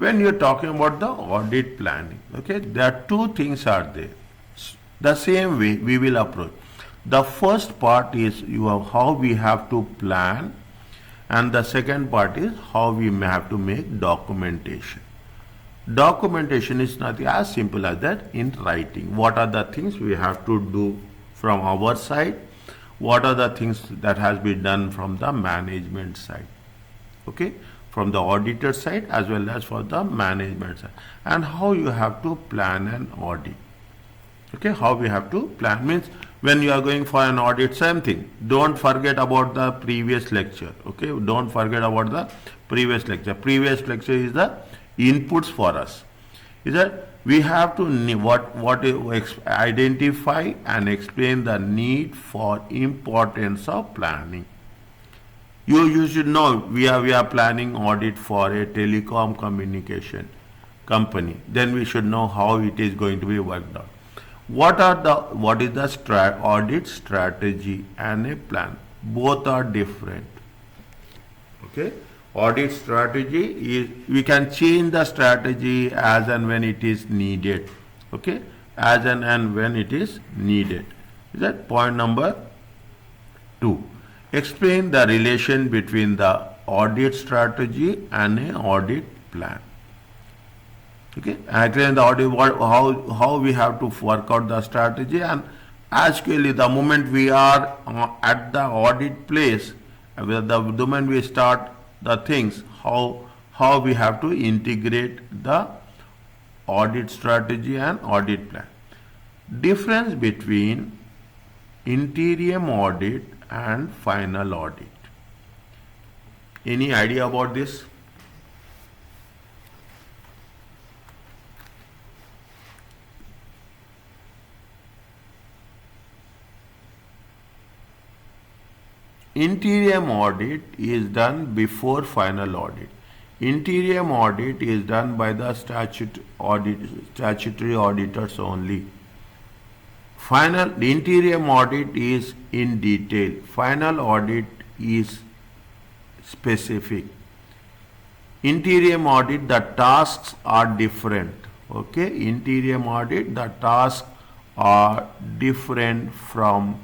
When you're talking about the audit planning, okay, there are two things are there. The same way we will approach. The first part is how we have to plan, and the second part is how we may have to make documentation. Documentation is nothing as simple as that in writing. What are the things we have to do from our side? What are the things that has been done from the management side? Okay, from the auditor side as well as for the management side, and how you have to plan an audit. Okay, how we have to plan means when you are going for an audit, same thing. Don't forget about the previous lecture. Okay, don't forget about the previous lecture. Previous lecture is the inputs for us. Is that we have to identify and explain the need for importance of planning. You should know we are planning audit for a telecom communication company. Then we should know how it is going to be worked out. What is the audit strategy and a plan? Both are different. Okay, audit strategy is we can change the strategy as and when it is needed. Okay, as and when it is needed. Is that point number 2? Explain the relation between the audit strategy and an audit plan. Okay, explain the audit, how we have to work out the strategy, and actually the moment we are at the audit place, the moment we start the things, how we have to integrate the audit strategy and audit plan. Difference between interim audit and final audit. Any idea about this? Interim audit is done before final audit. Interim audit is done by the statutory auditors only. The interim audit is in detail. Final audit is specific. Interim audit, the tasks are different. Okay, interim audit, the tasks are different from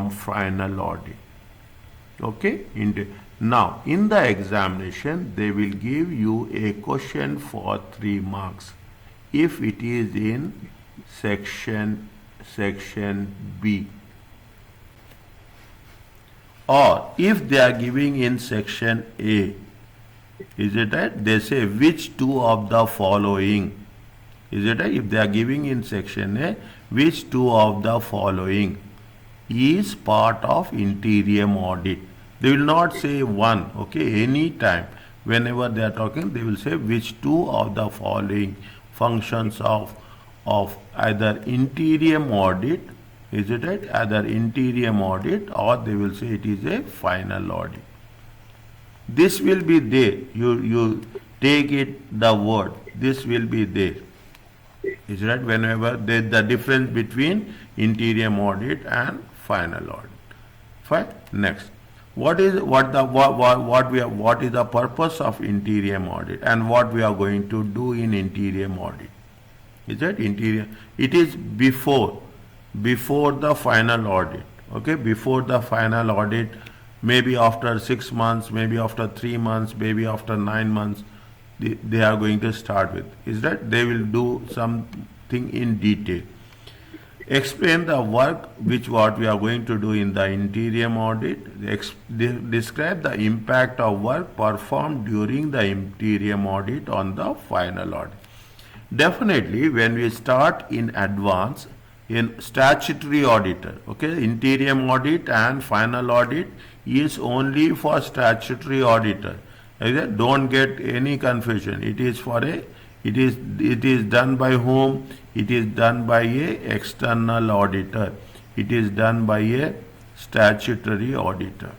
final audit. Okay, now in the examination they will give you a question for 3 marks if it is in section B, or if they are giving in section A. Is it right? They say which two of the following. Is it right? If they are giving in section A, which two of the following is part of interim audit? They will not say one. Okay, any time whenever they are talking, they will say which two of the following functions of either interim audit. Is it right? Either interim audit, or they will say it is a final audit. This will be there. You take it the word. This will be there. Is right? Whenever there is the difference between interim audit and final audit. Fine. Next, what is the purpose of interim audit and what we are going to do in interim audit? Is that interim? It is before the final audit. Okay, before the final audit, maybe after 6 months, maybe after 3 months, maybe after 9 months. They are going to start with. Is that they will do something in detail. Explain the work what we are going to do in the interim audit. Describe the impact of work performed during the interim audit on the final audit. Definitely, when we start in advance in statutory auditor, okay, interim audit and final audit is only for statutory auditor. Don't get any confusion. It is done by whom? It is done by a external auditor. It is done by a statutory auditor.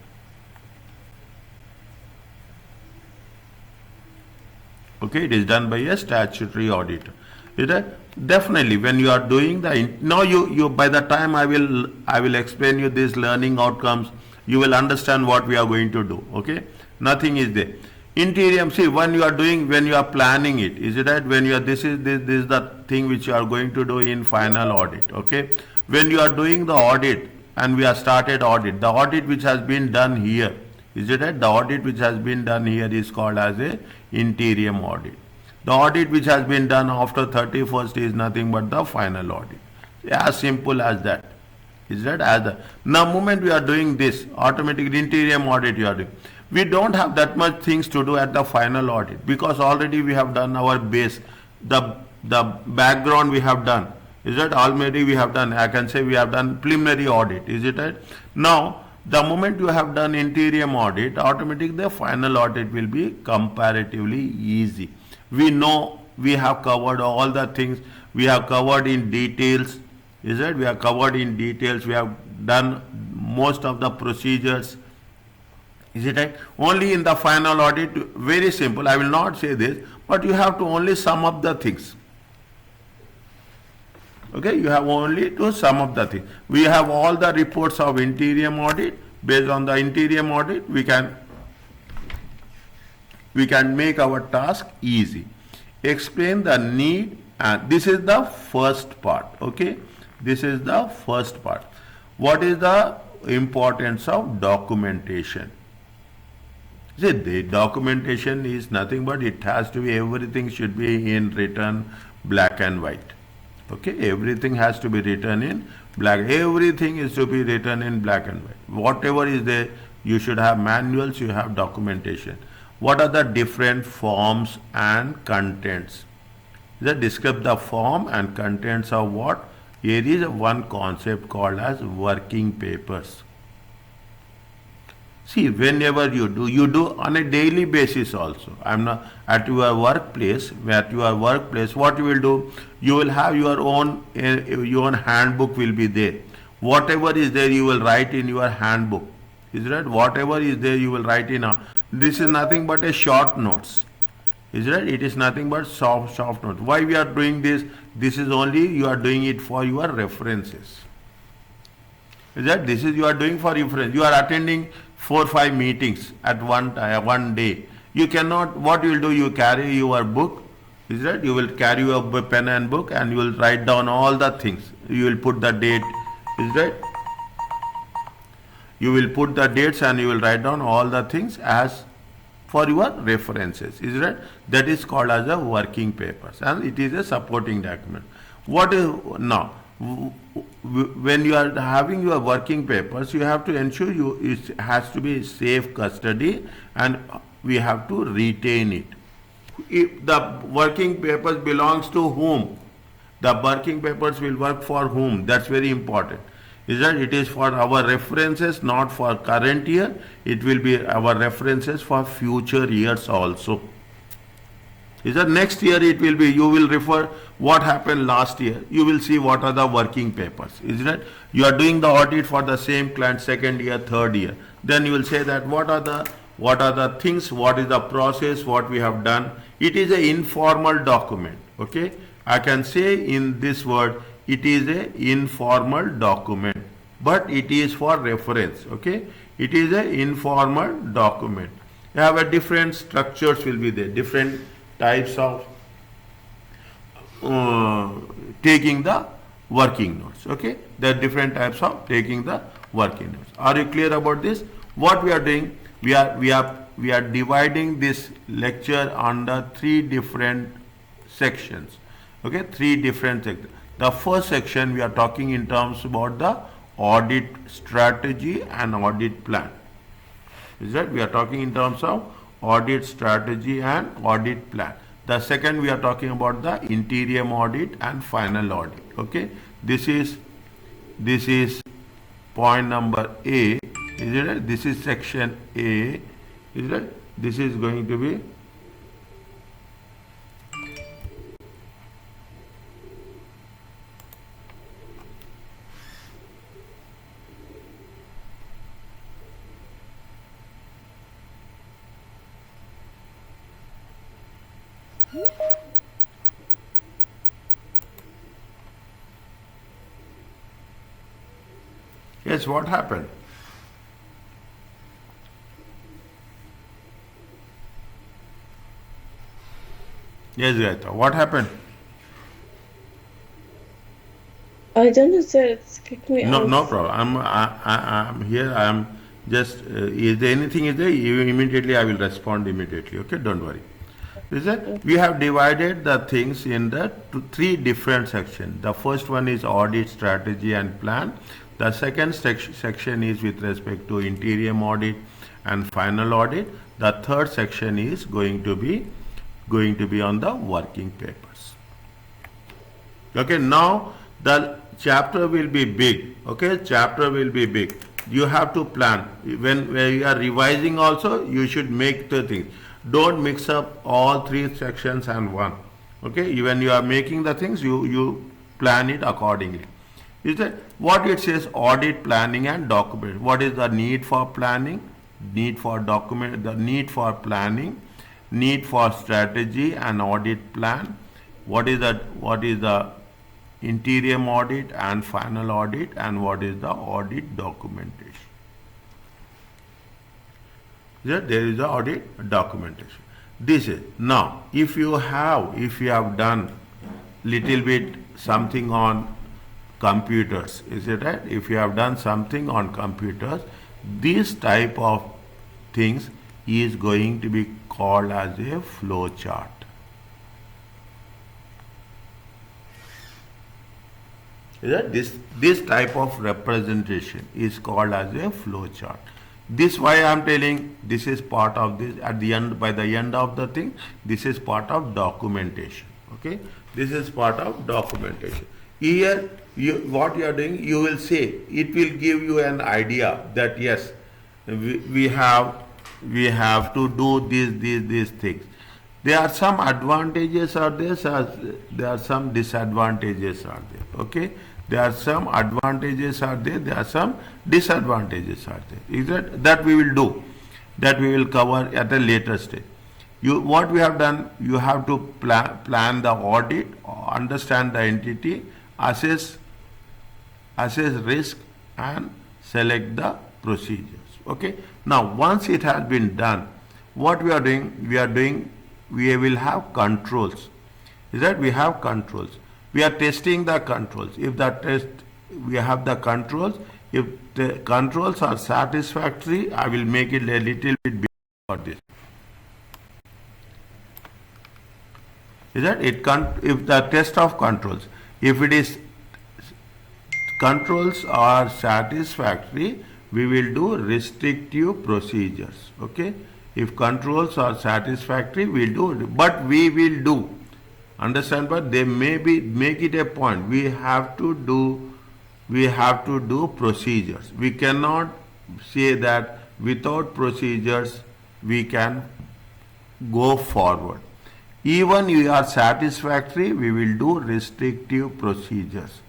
Okay, it is done by a statutory auditor. Definitely, when you are doing you by the time I will explain you these learning outcomes, you will understand what we are going to do. Okay, nothing is there. Interior, see, when you are planning it, is it right? When you are, this is the thing which you are going to do in final audit, okay? When you are doing the audit, and we have started audit, the audit which has been done here, is it right? The audit which has been done here is called as a interim audit. The audit which has been done after 31st is nothing but the final audit. As simple as that. Is that as the now moment we are doing this automatic interim audit you are doing, we don't have that much things to do at the final audit because already we have done our base, the background we have done. Is that already we have done? I can say we have done preliminary audit. Is it right? Now the moment you have done interim audit, automatically the final audit will be comparatively easy. We know we have covered all the things. We have covered in details. Is it? We have covered in details. We have done most of the procedures. Is it right? Only in the final audit, very simple. I will not say this, but you have to only sum up the things. Okay, you have only to sum up the things. We have all the reports of interim audit. Based on the interim audit, we can make our task easy. Explain the need, and this is the first part. Okay. This is the first part. What is the importance of documentation? See, the documentation is nothing but it has to be, everything should be in written black and white. Okay, everything has to be written in black. Everything is to be written in black and white. Whatever is there, you should have manuals, you have documentation. What are the different forms and contents? Describe the form and contents of what? Here is one concept called as working papers. See, whenever you do on a daily basis also. I'm not at your workplace. What you will do? You will have your own handbook will be there. Whatever is there, you will write in your handbook. Is that whatever is there, you will write in this is nothing but a short notes. Is right? It is nothing but soft notes. Why we are doing this? This is only you are doing it for your references. Is that this is you are doing for reference? You are attending 4 or 5 meetings at one day. You cannot. What you will do? You carry your book. Is that you will carry your pen and book and you will write down all the things. You will put the date. Is that you will put the dates and you will write down all the things as for your references. Is right? That is called as a working papers and it is a supporting document. What is now? When you are having your working papers, you have to ensure it has to be safe custody and we have to retain it. If the working papers belongs to whom? The working papers will work for whom? That's very important. Is that it is for our references, not for current year. It will be our references for future years also. Is that next year it will be, you will refer what happened last year. You will see what are the working papers. Is that you are doing the audit for the same client second year, third year. Then you will say that what are the things, what is the process, what we have done. It is an informal document. Okay. I can say in this word, it is an informal document, but it is for reference. Okay, it is an informal document. You have a different structures will be there, different types of taking the working notes. Okay, there are different types of taking the working notes. Are you clear about this? What we are doing? We are dividing this lecture under 3 different sections. Okay, 3 different sections. The first section we are talking in terms about the audit strategy and audit plan. Is that we are talking in terms of audit strategy and audit plan. The second we are talking about the interim audit and final audit. Okay, this is point number A. Is it right? This is section A. Is it? This is going to be yes, what happened? Yes, Gaita. What happened? I don't know, sir. It's kicked me No, no off. problem. I'm here. I'm just. Is there anything is there? You immediately. I will respond immediately. Okay, don't worry. Is that we Okay. have divided the things in the three different sections. The first one is audit strategy and plan. The second section is with respect to interim audit and final audit. The third section is going to be on the working papers. Okay, now the chapter will be big. Okay, chapter will be big. You have to plan. When you are revising also, you should make the things. Don't mix up all three sections and one. Okay, when you are making the things, you plan it accordingly. Is that what it says? Audit planning and document. What is the need for planning? Need for document. The need for planning, need for strategy and audit plan. What is the interim audit and final audit, and what is the audit documentation? There is the audit documentation. This is now if you have done little bit something on computers, is it right? If you have done something on computers, this type of things is going to be called as a flow chart. Is that this type of representation is called as a flow chart. This why I am telling, this is part of this. At the end, by the end of the thing, this is part of documentation. Okay, this is part of documentation. Here, what you are doing, you will say, it will give you an idea that yes, we have to do these things. There are some advantages are there, there are some disadvantages are there. Okay, there are some advantages are there are some disadvantages are there. Is that we will do, that we will cover at a later stage. What we have done, you have to plan the audit, understand the entity, assess risk, and select the procedures. Okay, now once it has been done, what we will have controls. Is that we have controls, we are testing the controls. If the test, we have the controls, if the controls are satisfactory, I will make it a little bit bigger for this. Is that if the test of controls, if it is controls are satisfactory, we will do restrictive procedures. Okay, if controls are satisfactory, we'll do, but we will do, understand, but they may be, make it a point, we have to do procedures. We cannot say that without procedures we can go forward. Even you are satisfactory, we will do restrictive procedures.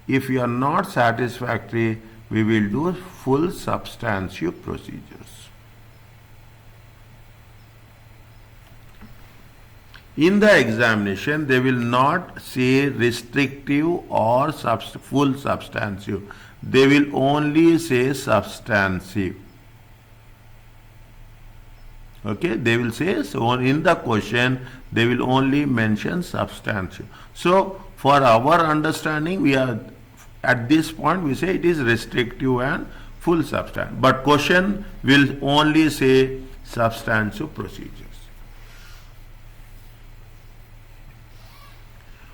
If you are not satisfactory, we will do full substantive procedures. In the examination, they will not say restrictive or full substantive. They will only say substantive. Okay, they will say, so in the question, they will only mention substantive. So, for our understanding, we are at this point, we say it is restrictive and full substantive. But question will only say substantive procedures.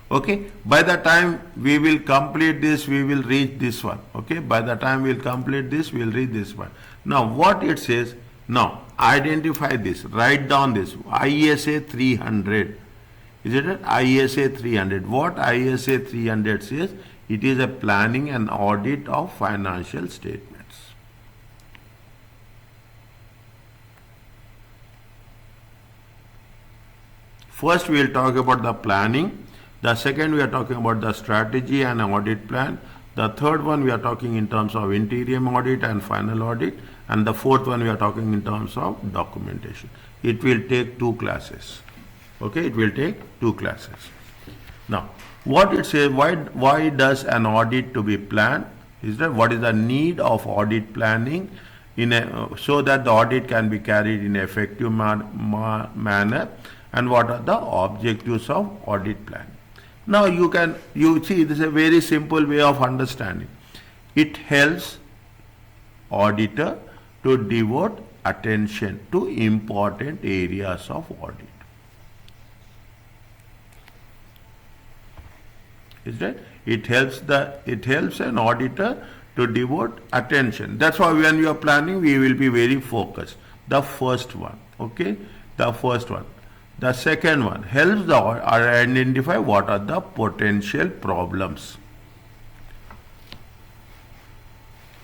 Okay, by the time we will complete this, we will reach this one. Okay, by the time we will complete this, we will reach this one. Now, what it says, now identify this, write down this ISA 300. Is it ISA 300? What ISA 300 says? It is a planning and audit of financial statements. First, we will talk about the planning. The second, we are talking about the strategy and audit plan. The third one, we are talking in terms of interim audit and final audit. And the fourth one, we are talking in terms of documentation. It will take 2 classes. Okay, it will take 2 classes. Now, what it says, why does an audit to be planned? Is that what is the need of audit planning so that the audit can be carried in an effective manner and what are the objectives of audit plan. Now you see, this is a very simple way of understanding. It helps auditor to devote attention to important areas of audit. Is that it helps an auditor to devote attention. That's why when we are planning, we will be very focused. The first one, okay, the first one. The second one helps the identify what are the potential problems.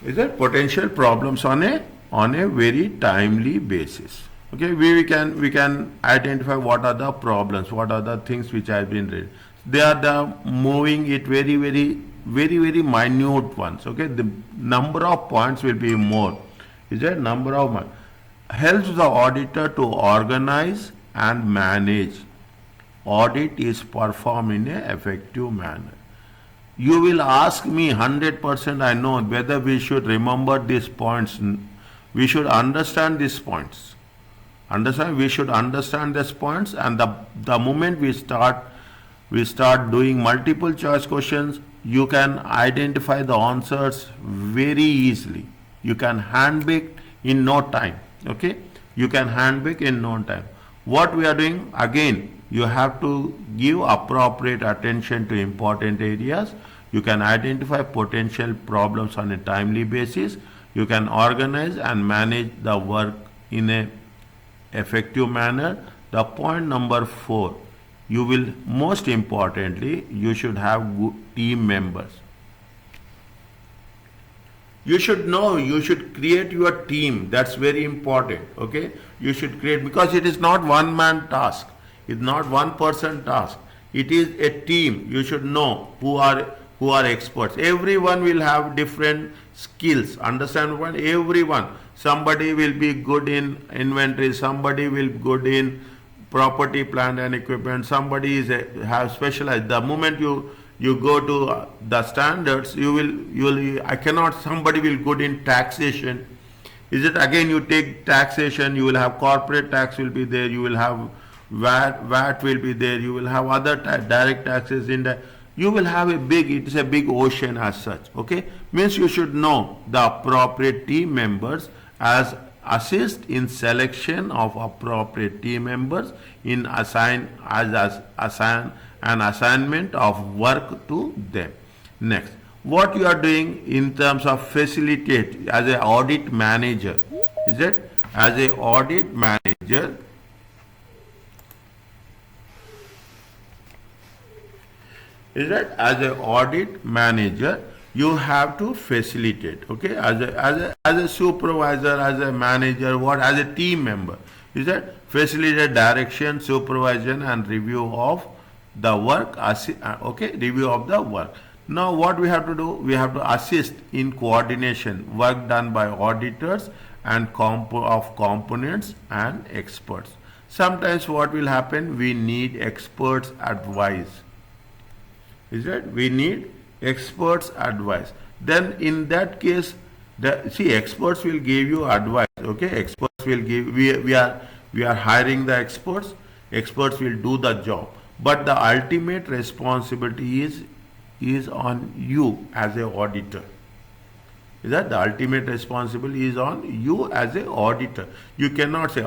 Is that potential problems on a very timely basis. Okay, we can identify what are the problems, what are the things which have been raised. They are the moving it very minute ones. Okay, the number of points will be more. Is that number of helps the auditor to organize and manage. Audit is performed in an effective manner. You will ask me 100%, I know, whether we should remember these points. We should understand these points. We should understand these points, and the moment we start doing multiple choice questions, you can identify the answers very easily. You can handpick in no time. Okay, you can handpick in no time. What we are doing, again, you have to give appropriate attention to important areas. You can identify potential problems on a timely basis. You can organize and manage the work in a effective manner. The point number 4, you will, most importantly, you should have good team members. You should know, you should create your team. That's very important. Okay, you should create, because it is not one man task. It's not one person task. It is a team. You should know who are experts. Everyone will have different skills. Understand what? Everyone. Somebody will be good in inventory. Somebody will be good in property, plant and equipment. Somebody have specialized. The moment you go to the standards, somebody will good in taxation. Is it, again, you take taxation, you will have corporate tax will be there, you will have VAT will be there, you will have other direct taxes in the, you will have it's a big ocean as such. Okay, means you should know the appropriate team members, as assist in selection of appropriate team members, in assign an assignment of work to them. Next, what you are doing in terms of facilitate as an audit manager, is it, as an audit manager, is that as an audit manager you have to facilitate. Okay, as a supervisor, as a manager, as a team member, is that facilitate direction, supervision and review of the work. Okay, review of the work. Now what we have to do, we have to assist in coordination work done by auditors and of components and experts. Sometimes what will happen, we need experts advice. Is that we need experts advice. Then in that case, experts will give you advice. Okay, experts will give, we are hiring the experts. Experts will do the job, but the ultimate responsibility is on you as an auditor. Is that the ultimate responsibility is on you as an auditor. You cannot say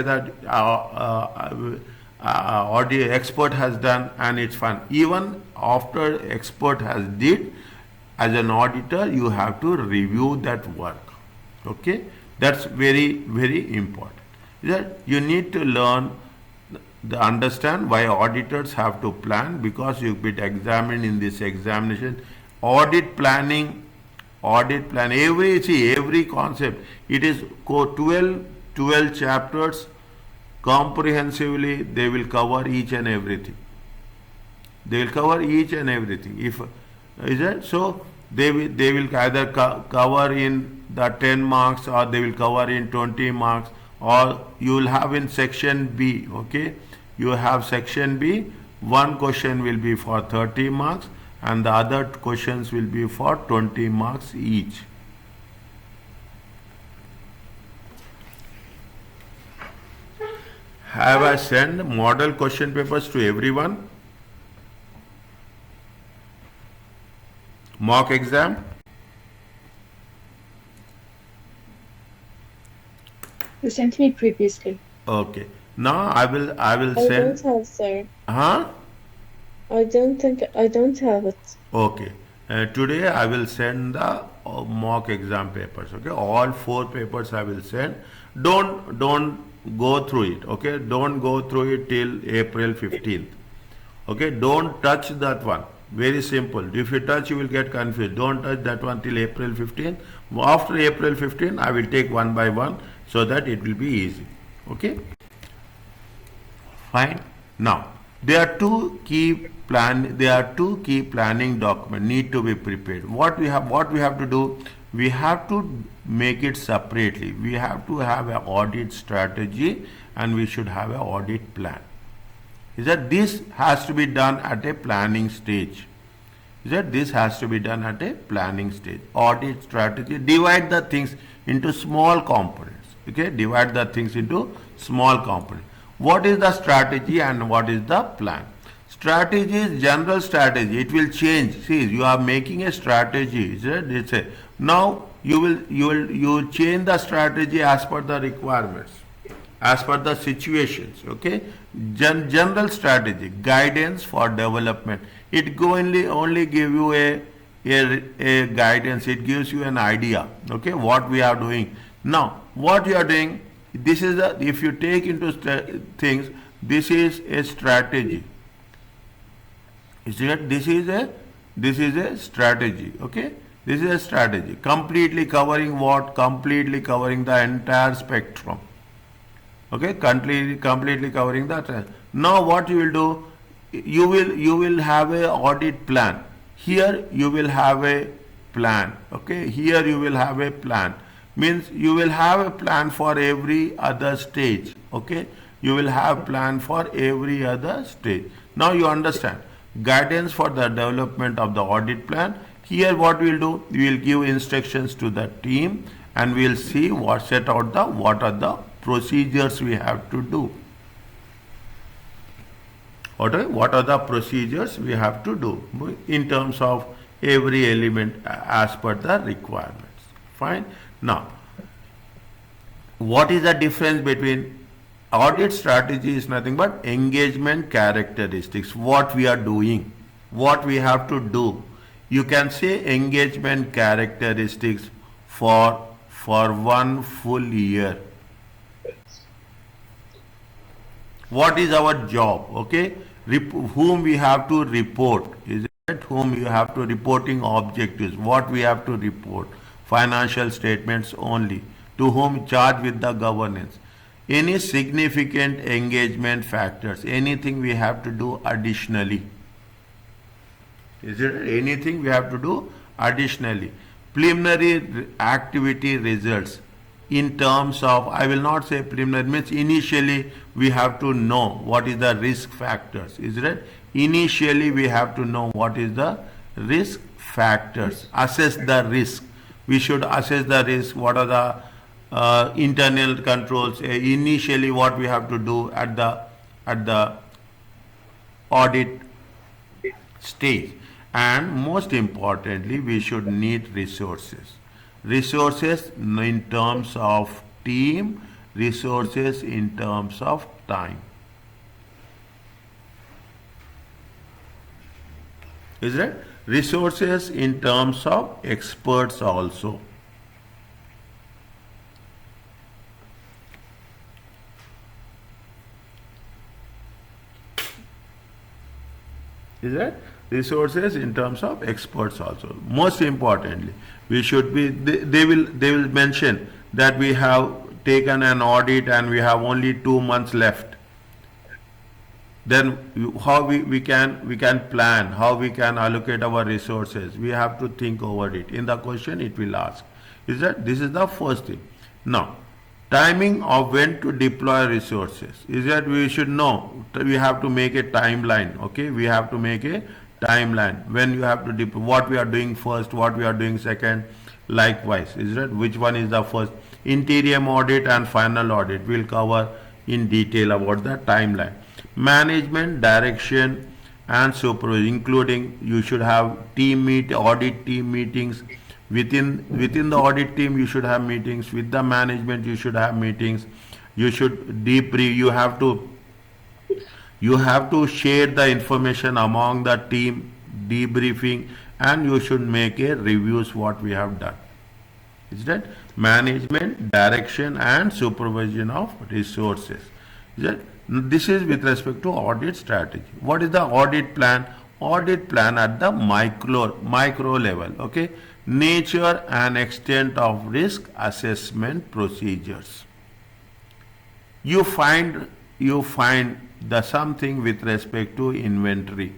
that audit expert has done and it's fine. Even after expert has did, as an auditor you have to review that work. Okay, that's very important. That you need to learn, understand why auditors have to plan, because you've been examined in this examination. Audit planning, every concept, it is 12 chapters. Comprehensively they will cover each and everything. If is it so, they will either cover in the 10 marks, or they will cover in 20 marks, or you will have in section B. Okay, you have section B, one question will be for 30 marks and the other questions will be for 20 marks each. have I sent model question papers to everyone? Mock exam? You sent me previously. Okay. Now I will I send. don't have, sir. Huh? I don't have it. Okay. Today I will send the mock exam papers. Okay. All 4 papers I will send. Don't go through it. Okay. Don't go through it till April 15th. Okay. Don't touch that one. Very simple. If you touch, you will get confused. Don't touch that one till April 15th. After April 15th, I will take one by one so that it will be easy. Okay. Fine. Now there are two key planning documents need to be prepared. What we have to do, we have to make it separately. We have to have an audit strategy and we should have an audit plan. Is that this has to be done at a planning stage. Is that this has to be done at a planning stage. Audit strategy, divide the things into small components. Okay, divide the things into small components. What is the strategy and what is the plan? Strategy is general strategy. It will change. See, you are making a strategy. It's a, now you change the strategy as per the requirements, as per the situations. Okay, general strategy, guidance for development. It only give you a guidance. It gives you an idea. Okay, what we are doing now. What you are doing. This is a, if you take into things, this is a strategy. This is a strategy. Okay, this is a strategy. Completely covering what? Completely covering the entire spectrum. Okay, completely covering that. Now what you will do? You will have a audit plan. Here you will have a plan. Okay, here you will have a plan. Means you will have a plan for every other stage. Okay, you will have plan for every other stage. Now you understand guidance for the development of the audit plan. Here what we will do, we will give instructions to the team and we will see what are the procedures we have to do. What are the procedures we have to do in terms of every element as per the requirements. Fine. Now, what is the difference between audit strategy? Is nothing but engagement characteristics. What we are doing, what we have to do. You can say engagement characteristics for 1 full year. What is our job? Okay, whom we have to report? Is it whom you have to reporting objectives? What we have to report? Financial statements only. To whom charged with the governance. Any significant engagement factors, anything we have to do additionally. Is there anything we have to do additionally? Preliminary activity results in terms of, I will not say preliminary, means initially we have to know what is the risk factors. Is it? Initially we have to know what is the risk factors. Assess the risk. We should assess the risk. What are the internal controls? Initially, what we have to do at the audit stage, and most importantly, we should need resources. Resources in terms of team, resources in terms of time. Is it? Resources in terms of experts also. Is that? Resources in terms of experts also. Most importantly, we should be, they will mention that we have taken an audit and we have only 2 months left. Then how we can plan, how we can allocate our resources. We have to think over it. In the question it will ask. Is that? This is the first thing. Now, timing of when to deploy resources. Is that we should know. We have to make a timeline. Okay, we have to make a timeline. When you have to deploy, what we are doing first, what we are doing second. Likewise, is that which one is the first? Interim audit and final audit will cover in detail about the timeline. Management, direction, and supervision, including you should have audit team meetings. Within the audit team, you should have meetings. With the management, you should have meetings. You should debrief. You have to share the information among the team, debriefing, and you should make a reviews what we have done. Is that management, direction, and supervision of resources? Is that this is with respect to audit strategy. What is the audit plan? Audit plan at the micro level. Okay, nature and extent of risk assessment procedures. You find the something with respect to inventory,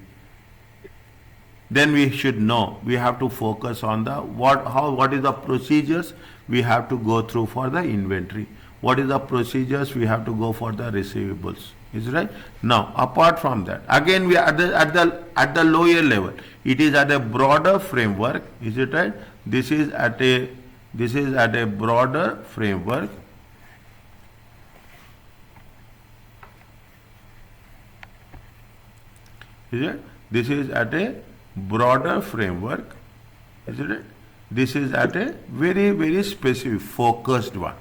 then we should know we have to focus on the what is the procedures we have to go through for the inventory, what is the procedures we have to go for the receivables. Is right. Now apart from that, again we are at the lower level, it is at a broader framework. Is it right? This is at a broader framework. Is it? This is at a broader framework. Is it? This is at a very, very specific, focused one.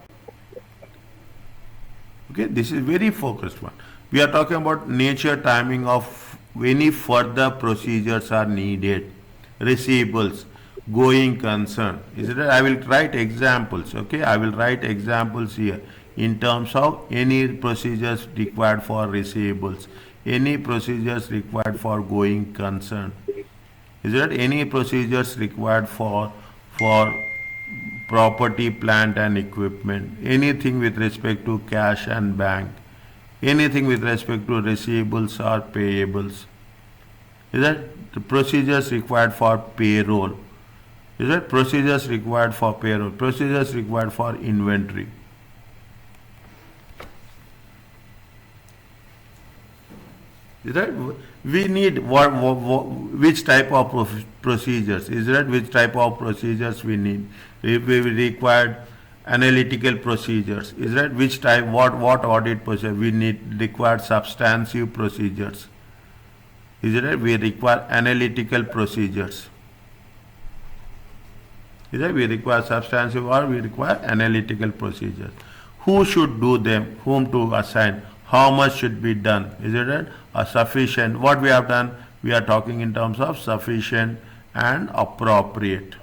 Okay, this is very focused one. We are talking about nature, timing of any further procedures are needed, receivables, going concern. Is it? I will write examples. Okay, I will write examples here in terms of any procedures required for receivables, any procedures required for going concern. Is there any procedures required for property, plant and equipment, anything with respect to cash and bank, anything with respect to receivables or payables? Is that the procedures required for payroll? Is that procedures required for payroll, procedures required for inventory? Is that we need which type of procedures? Is that which type of procedures we need? We required analytical procedures. Is that which type? What audit procedure we need? Required substantive procedures. Is it right? We require analytical procedures. Is that we require substantive or we require analytical procedures? Who should do them? Whom to assign? How much should be done? Is it right? Sufficient. What we have done? We are talking in terms of sufficient and appropriate.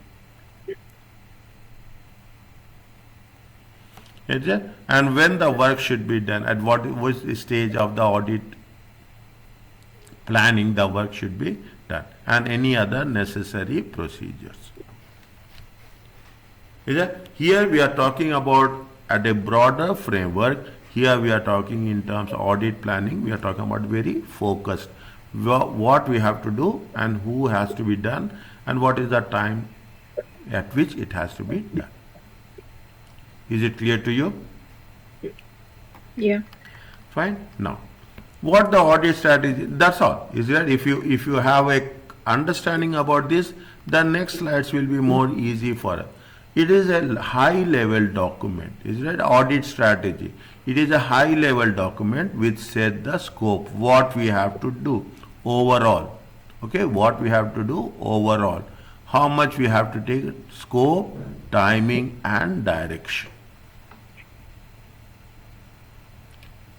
Is it? And when the work should be done, at which stage of the audit planning the work should be done, and any other necessary procedures. Is it? Here we are talking about at a broader framework. Here we are talking in terms of audit planning. We are talking about very focused. What we have to do and who has to be done and what is the time at which it has to be done. Is it clear to you? Yeah. Fine. Now, what the audit strategy? That's all. Is that if you have a understanding about this, the next slides will be more easy for us. It is a high level document. Is that audit strategy? It is a high level document which set the scope, what we have to do overall. Okay, what we have to do overall. How much we have to take, scope, timing and direction.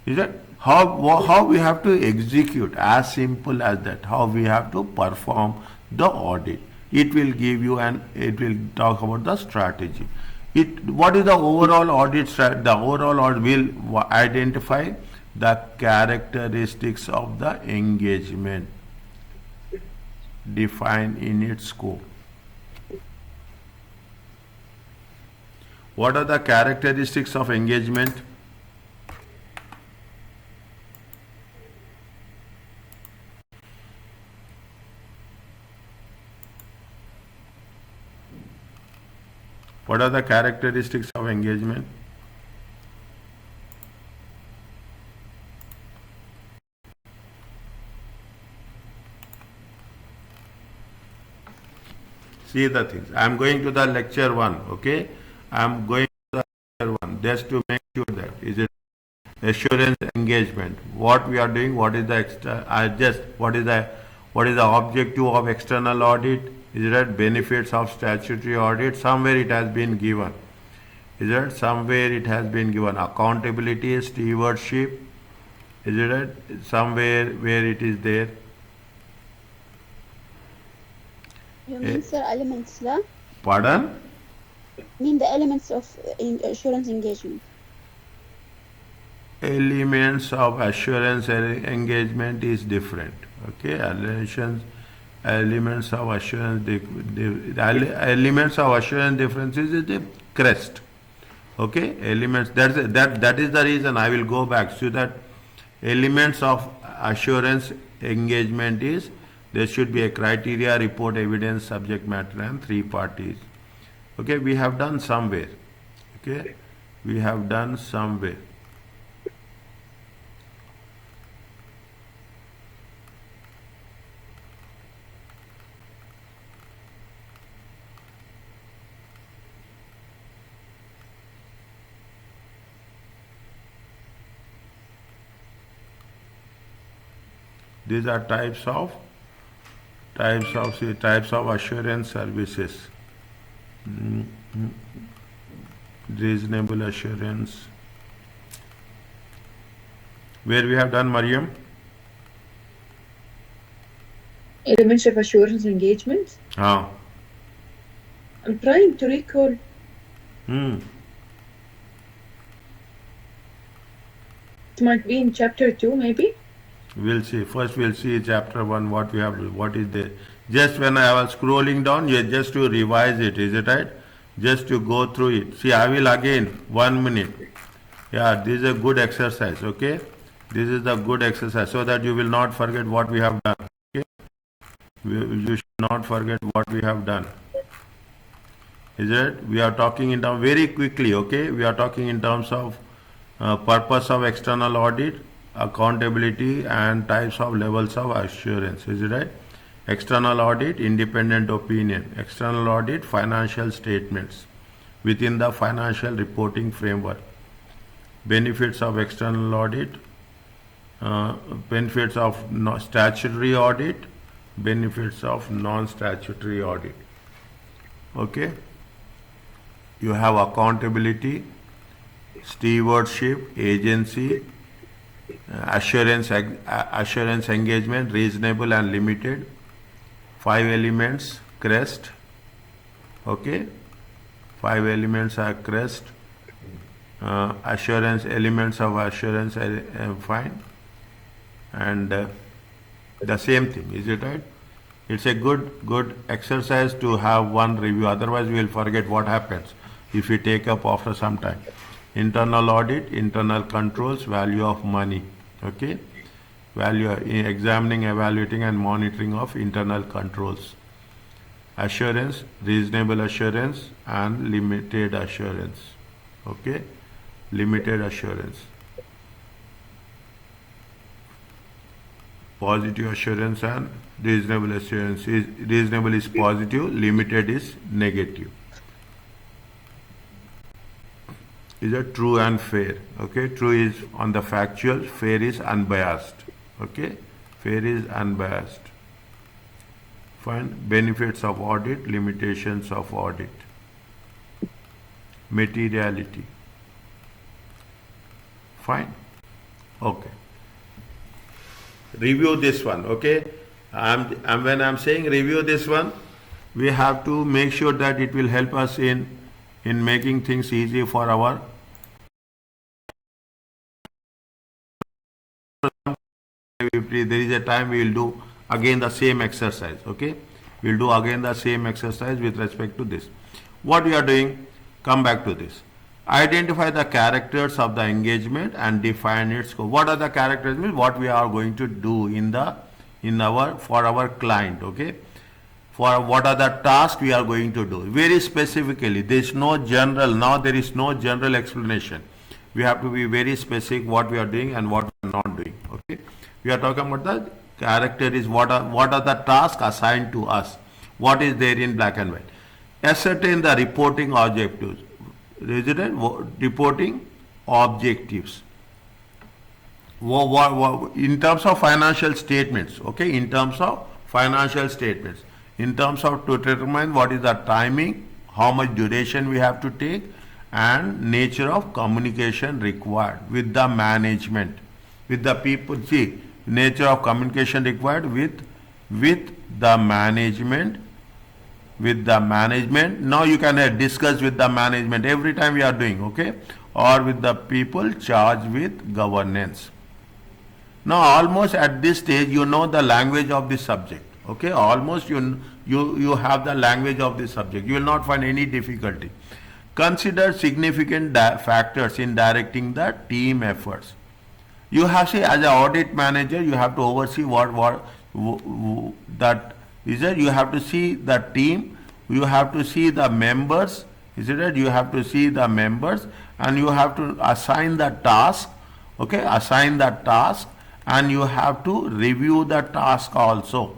Is that how we have to execute, as simple as that, how we have to perform the audit. It will give you it will talk about the strategy. What is the overall audit strategy? The overall audit will identify the characteristics of the engagement defined in its scope. What are the characteristics of engagement? What are the characteristics of engagement? See the things. I am going to the lecture 1, okay? I am going to the lecture 1 just to make sure that is it Assurance engagement. What we are doing? What is the what is the objective of external audit? Is that benefits of statutory audit? Somewhere it has been given. Is that somewhere it has been given? Accountability, stewardship. Is it somewhere where it is there? You mean, sir, elements, la? Pardon? Mean the elements of assurance engagement. Elements of assurance engagement is different. Okay, elements of assurance elements of assurance differences is the crest. Okay, elements, that is the reason I will go back so that elements of assurance engagement is there should be a criteria, report, evidence, subject matter, and three parties. Okay, we have done somewhere. Okay, we have done somewhere. These are types of assurance services. Reasonable assurance. Where we have done, Mariam? Elements of assurance engagement. Ah. I'm trying to recall. It might be in chapter 2, maybe. We'll see. First, we'll see chapter 1, what we have, what is there. Just when I was scrolling down, just to revise it, is it right? Just to go through it. See, I will again, 1 minute. Yeah, this is a good exercise, okay? This is the good exercise, so that you will not forget what we have done, okay? You should not forget what we have done. Is it? We are talking in terms, very quickly, okay? We are talking in terms of purpose of external audit, accountability, and types of levels of assurance. Is it right? External audit, independent opinion. External audit, financial statements within the financial reporting framework. Benefits of external audit, benefits of statutory audit, benefits of non-statutory audit. Okay? You have accountability, stewardship, agency, assurance engagement, reasonable and limited, 5 elements, crest. Okay, 5 elements are crest. Assurance, elements of assurance fine, and the same thing. Is it right? It's a good exercise to have one review, otherwise we will forget what happens if we take up after some time. Internal audit, internal controls, value of money. Okay, value, examining, evaluating, and monitoring of internal controls. Assurance, reasonable assurance, and limited assurance. Okay, limited assurance. Positive assurance and reasonable assurance. Reasonable is positive, limited is negative. Is a true and fair. Okay, true is on the factual, fair is unbiased. Okay, fair is unbiased. Fine. Benefits of audit, limitations of audit. Materiality. Fine. Okay. Review this one. Okay. When I'm saying review this one, we have to make sure that it will help us in making things easy for our if there is a time we will do again the same exercise. Okay, we will do again the same exercise with respect to this. What we are doing, come back to this. Identify the characters of the engagement and define its scope. What are the characters? Means what we are going to do for our client. Okay, for what are the tasks we are going to do very specifically. There is no general, now there is no general explanation. We have to be very specific what we are doing and what we are not doing. Okay, we are talking about the character is what are the tasks assigned to us, what is there in black and white. Ascertain the reporting objectives. Reporting objectives. In terms of financial statements, okay, in terms of financial statements, in terms of to determine what is the timing, how much duration we have to take, and nature of communication required with the management, with the people. See, nature of communication required with the management, with the management. Now you can discuss with the management every time we are doing, okay, or with the people charged with governance. Now almost at this stage you know the language of the subject, okay, almost you have the language of the subject. You will not find any difficulty. Consider significant factors in directing the team efforts. You have, see, as an audit manager, you have to oversee that is it. You have to see the team, you have to see the members, is it? You have to see the members, and you have to assign the task, okay, assign the task, and you have to review the task also.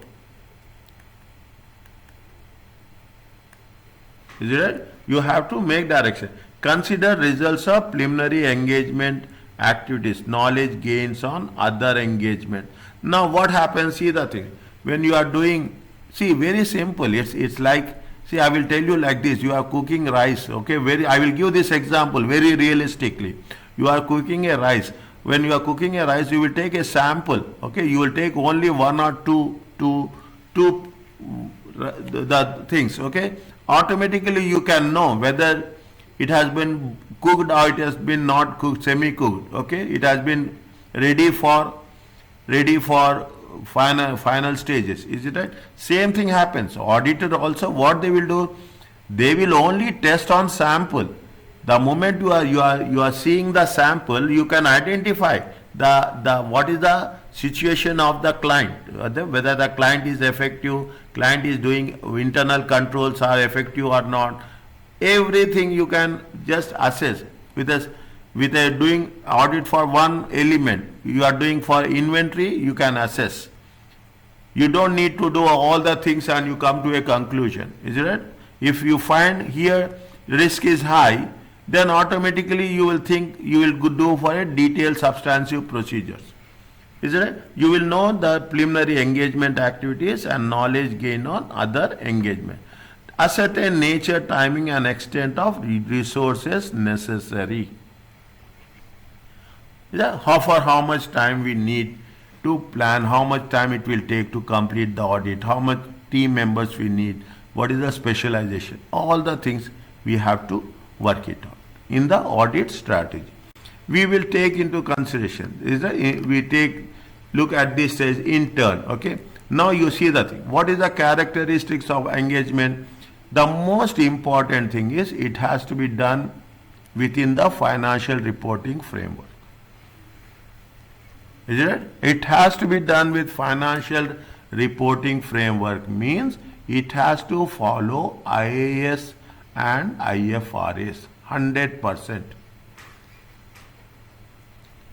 Is it? You have to make direction. Consider results of preliminary engagement activities, knowledge gains on other engagement. Now what happens, see the thing, when you are doing, see, very simple, it's like, see, I will tell you like this, you are cooking rice, okay, I will give this example very realistically. You are cooking a rice. When you are cooking a rice, you will take a sample, okay, you will take only one or two the things, okay. Automatically you can know whether it has been cooked or it has been not cooked, semi-cooked, okay. It has been ready for final stages, is it right? Same thing happens. Auditor also, what they will do, they will only test on sample. The moment you are seeing the sample, you can identify the what is the situation of the client, whether the client is effective, client is doing internal controls are effective or not. Everything you can just assess with a doing audit for one element. You are doing for inventory, you can assess. You don't need to do all the things and you come to a conclusion, is it right? If you find here risk is high, then automatically you will think you will do for a detailed substantive procedures. Is it right? You will know the preliminary engagement activities and knowledge gain on other engagement. Ascertain nature, timing and extent of resources necessary. For how much time we need to plan, how much time it will take to complete the audit, how much team members we need, what is the specialization, all the things we have to work it out in the audit strategy. We will take into consideration, look at this as in turn, okay. Now you see the thing, what is the characteristics of engagement? The most important thing is it has to be done within the financial reporting framework. Is it? It has to be done with financial reporting framework, means it has to follow IAS and IFRS 100%.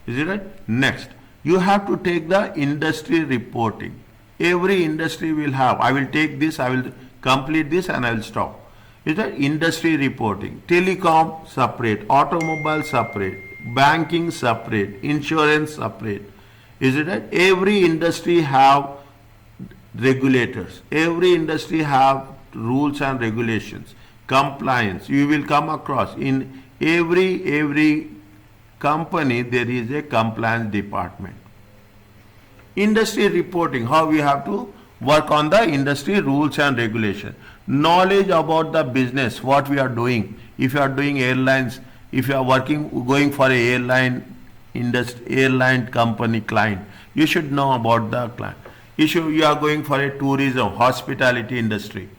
Is it right? Next, you have to take the industry reporting. Every industry will have, I will take this, I will complete this and I will stop. Is that industry reporting? Telecom separate, automobile separate, banking separate, insurance separate. Is it right? Every industry have regulators. Every industry have rules and regulations. Compliance. You will come across in every company there is a compliance department. Industry reporting, how we have to work on the industry rules and regulation. Knowledge about the business, what we are doing. If you are doing airlines, if you are going for a airline company client, you should know about the client. You are going for a tourism, hospitality industry.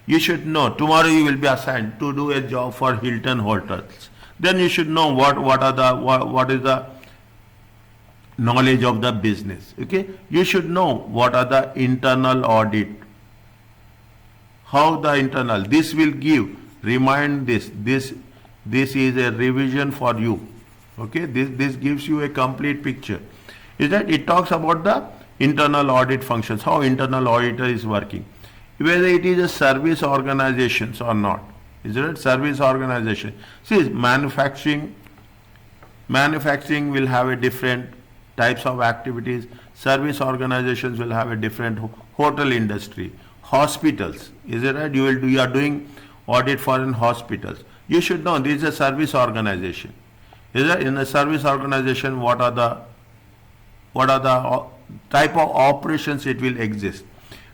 You should know, tomorrow you will be assigned to do a job for Hilton Hotels. Then you should know what is the knowledge of the business. Okay, you should know what are the internal audit, how the internal, this will give, remind this is a revision for you. Okay, this gives you a complete picture. Is that it talks about the internal audit functions, how internal auditor is working, whether it is a service organizations or not. Is it service organization? See, manufacturing will have a different types of activities. Service organizations will have a different hotel industry, hospitals. Is it right? You are doing audit for in hospitals. You should know this is a service organization. Is it in a service organization? What are the type of operations it will exist?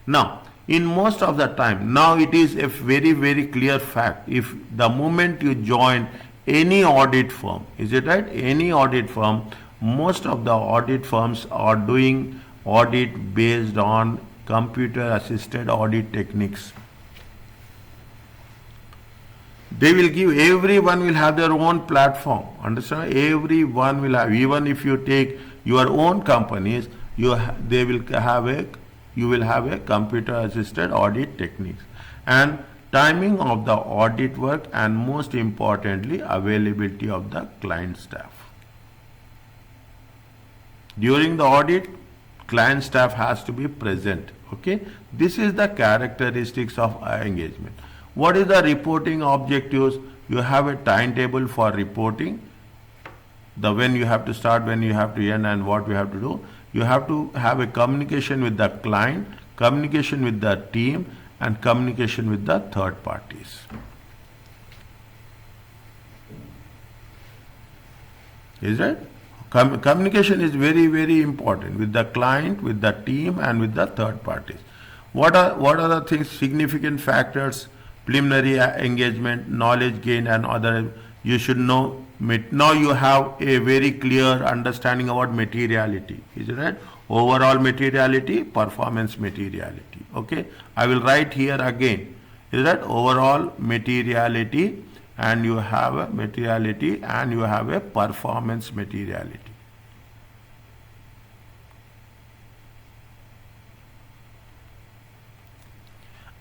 Now, in most of the time, now it is a very, very clear fact. If the moment you join any audit firm, is it right? Any audit firm, most of the audit firms are doing audit based on computer assisted audit techniques. They will give, everyone will have their own platform. Understand? Everyone will have, even if you take your own companies, you will have a computer assisted audit techniques, and timing of the audit work, and most importantly availability of the client staff. During the audit, client staff has to be present. Okay, this is the characteristics of engagement. What is the reporting objectives? You have a timetable for reporting, the when you have to start, when you have to end, and what you have to do. You have to have a communication with the client, communication with the team, and communication with the third parties. Is it? Communication is very, very important with the client, with the team, and with the third parties. What are the things, significant factors? Preliminary engagement, knowledge gain, and other. You should know. Now you have a very clear understanding about materiality. Is it right? Overall materiality, performance materiality. Okay. I will write here again. Is that overall materiality, and you have a materiality, and you have a performance materiality.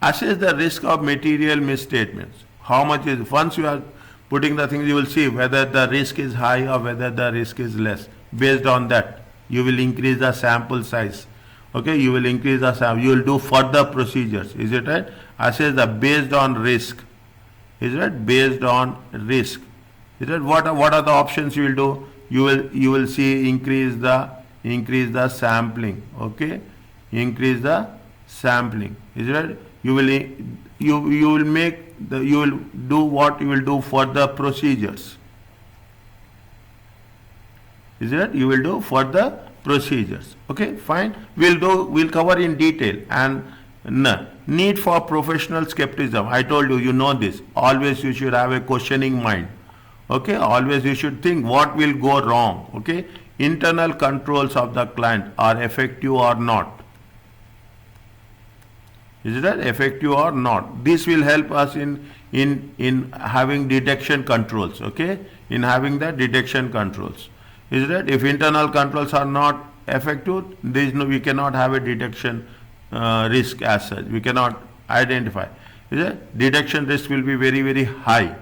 Assess the risk of material misstatements. How much is, once you are putting the things, you will see whether the risk is high or whether the risk is less. Based on that, you will increase the sample size. Okay, you will increase the sample. You will do further procedures. Is it right? Assess the based on risk. Is it right? Based on risk. Is it right? What are the options you will do? You will see increase the sampling. Okay, increase the sampling. Is it right? You will do what you will do for the procedures. Is it? You will do for the procedures. Okay, fine. We'll cover in detail. And need for professional skepticism. I told you, you know this. Always you should have a questioning mind. Okay, always you should think what will go wrong. Okay, internal controls of the client are effective or not. Is it effective or not? This will help us in having detection controls. Okay, in having the detection controls. Is it? If internal controls are not effective, we cannot have a detection risk as such. We cannot identify. Is it? Detection risk will be very, very high.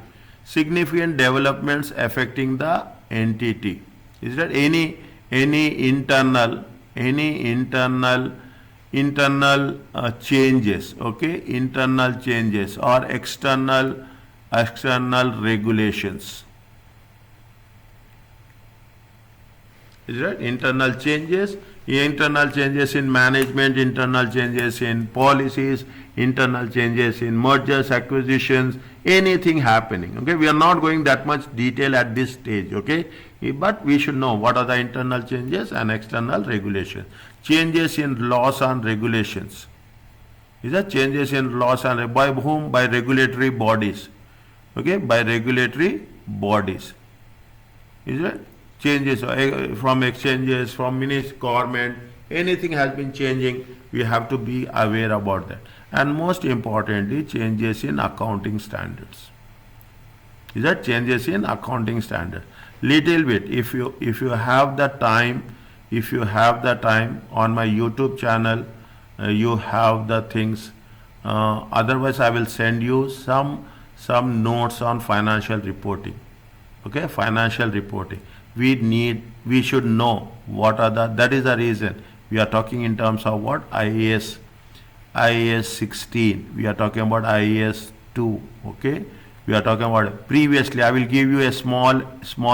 Significant developments affecting the entity. Is that any internal changes, okay, internal changes or external regulations. Is that internal changes in management, internal changes in policies, internal changes in mergers, acquisitions, anything happening. Okay, we are not going that much detail at this stage. Okay, but we should know what are the internal changes and external regulations. Changes in laws and regulations. Is that changes in laws and by whom? By regulatory bodies. Okay, by regulatory bodies. Is it? Changes from exchanges, from government, anything has been changing, we have to be aware about that. And most importantly, changes in accounting standards. Is that changes in accounting standards? Little bit, if you have the time, on my YouTube channel, you have the things. Otherwise, I will send you some notes on financial reporting. Okay, financial reporting. We should know what are that is the reason we are talking in terms of what? IAS 16. We are talking about IAS 2. Okay, we are talking about previously. I will give you a small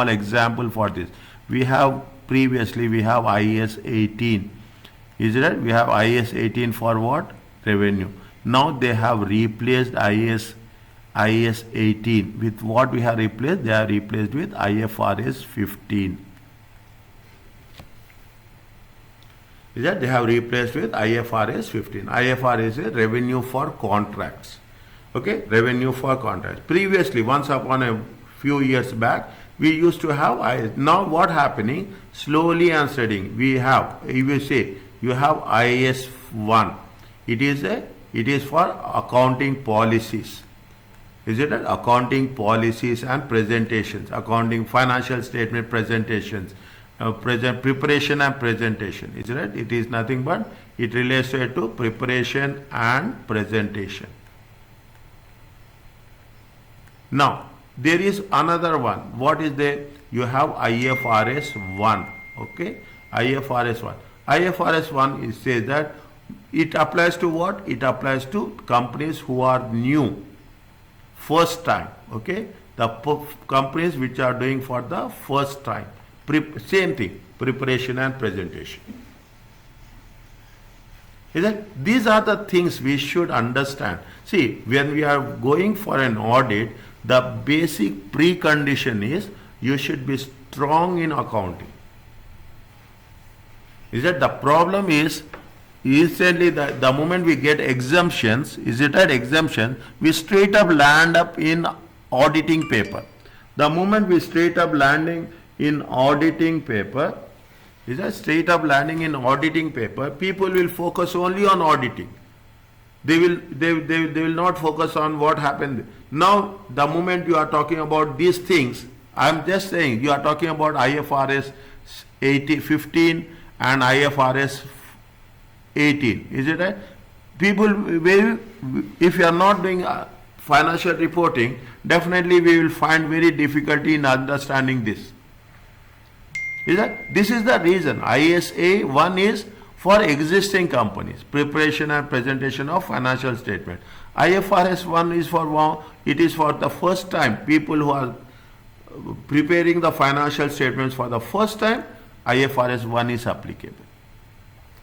example for this. We have previously we have IS 18. Is it right? We have IS 18 for what? Revenue. Now they have replaced IS 18 with what we have replaced? They are replaced with IFRS 15. Is that they have replaced with IFRS 15. IFRS is revenue for contracts. Okay, revenue for contracts. Previously, once upon a few years back, we used to have IS. Now what happening? Slowly and steady. We have, if you say, you have IS 1. It is for accounting policies. Is it right? Accounting policies and presentations, accounting financial statement presentations, preparation and presentation. Is it right? It is nothing but it relates to preparation and presentation. Now there is another one. What is there? You have IFRS 1. Okay, IFRS 1. IFRS 1 is says that it applies to what? It applies to companies who are new. First time, okay, the companies which are doing for the first time, same thing, preparation and presentation. Is that these are the things we should understand. See, when we are going for an audit, the basic precondition is you should be strong in accounting. Is that the problem is recently the moment we get exemptions, is it an exemption, we straight up land up in auditing paper. The moment we straight up landing in auditing paper, is that straight up landing in auditing paper, people will focus only on auditing. They will not focus on what happened. Now the moment you are talking about these things, I am just saying you are talking about IFRS 15 and IFRS 18. Is it right? People will, if you are not doing financial reporting, definitely we will find very difficulty in understanding this. Is that? This is the reason. ISA 1 is for existing companies, preparation and presentation of financial statement. IFRS 1 is for it is for the first time, people who are preparing the financial statements for the first time. IFRS 1 is applicable.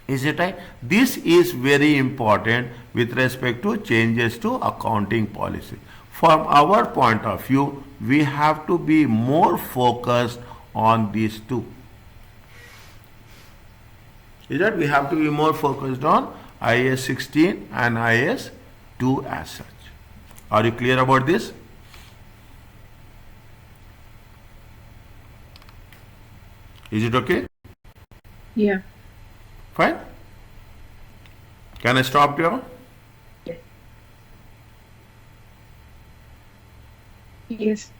Is it right? This is very important with respect to changes to accounting policy. From our point of view, we have to be more focused on these two. Is that we have to be more focused on IS 16 and IS 2 as such. Are you clear about this? Is it okay? Yeah. Fine. Can I stop here? Yes.